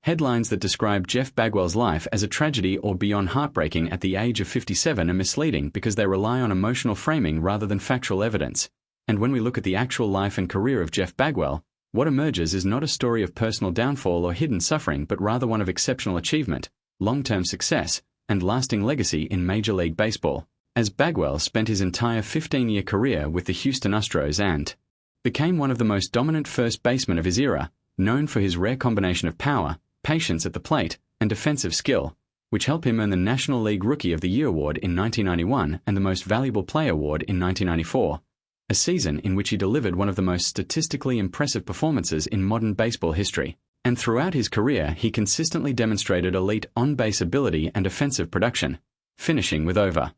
Headlines that describe Jeff Bagwell's life as a tragedy or beyond heartbreaking at the age of 57 are misleading because they rely on emotional framing rather than factual evidence. And when we look at the actual life and career of Jeff Bagwell, what emerges is not a story of personal downfall or hidden suffering, but rather one of exceptional achievement, long-term success, and lasting legacy in Major League Baseball, as Bagwell spent his entire 15-year career with the Houston Astros and became one of the most dominant first basemen of his era, known for his rare combination of power, patience at the plate, and defensive skill, which helped him earn the National League Rookie of the Year award in 1991 and the Most Valuable Player award in 1994, a season in which he delivered one of the most statistically impressive performances in modern baseball history. And throughout his career, he consistently demonstrated elite on-base ability and offensive production, finishing with over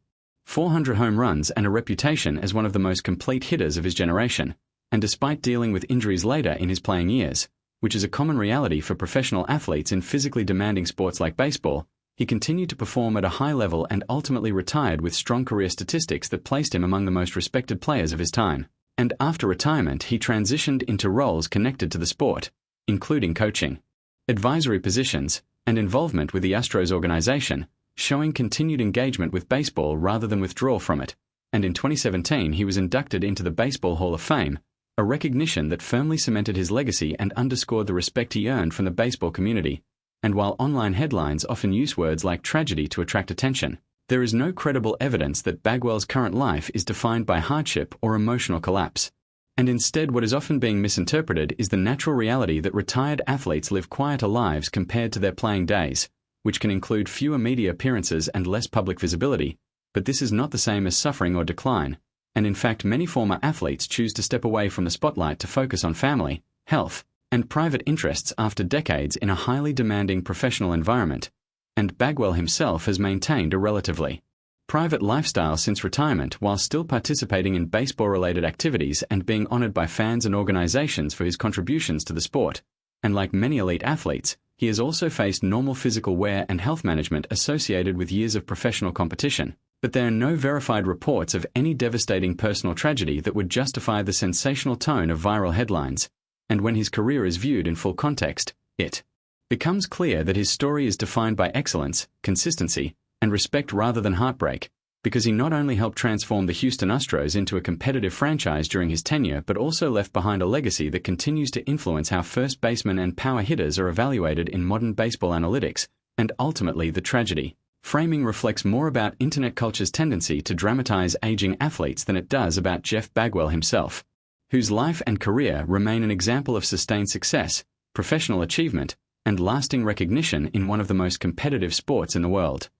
400 home runs and a reputation as one of the most complete hitters of his generation. And despite dealing with injuries later in his playing years, which is a common reality for professional athletes in physically demanding sports like baseball, he continued to perform at a high level and ultimately retired with strong career statistics that placed him among the most respected players of his time. And after retirement, he transitioned into roles connected to the sport, including coaching, advisory positions, and involvement with the Astros organization, showing continued engagement with baseball rather than withdrawal from it. And in 2017, he was inducted into the Baseball Hall of Fame, a recognition that firmly cemented his legacy and underscored the respect he earned from the baseball community. And while online headlines often use words like tragedy to attract attention, there is no credible evidence that Bagwell's current life is defined by hardship or emotional collapse. And instead, what is often being misinterpreted is the natural reality that retired athletes live quieter lives compared to their playing days, which can include fewer media appearances and less public visibility. But this is not the same as suffering or decline. And in fact, many former athletes choose to step away from the spotlight to focus on family, health, and private interests after decades in a highly demanding professional environment. And Bagwell himself has maintained a relatively private lifestyle since retirement while still participating in baseball-related activities and being honored by fans and organizations for his contributions to the sport. And like many elite athletes, he has also faced normal physical wear and health management associated with years of professional competition. But there are no verified reports of any devastating personal tragedy that would justify the sensational tone of viral headlines. And when his career is viewed in full context, it becomes clear that his story is defined by excellence, consistency, and respect rather than heartbreak, because he not only helped transform the Houston Astros into a competitive franchise during his tenure but also left behind a legacy that continues to influence how first basemen and power hitters are evaluated in modern baseball analytics. And ultimately, the tragedy framing reflects more about internet culture's tendency to dramatize aging athletes than it does about Jeff Bagwell himself, whose life and career remain an example of sustained success, professional achievement, and lasting recognition in one of the most competitive sports in the world.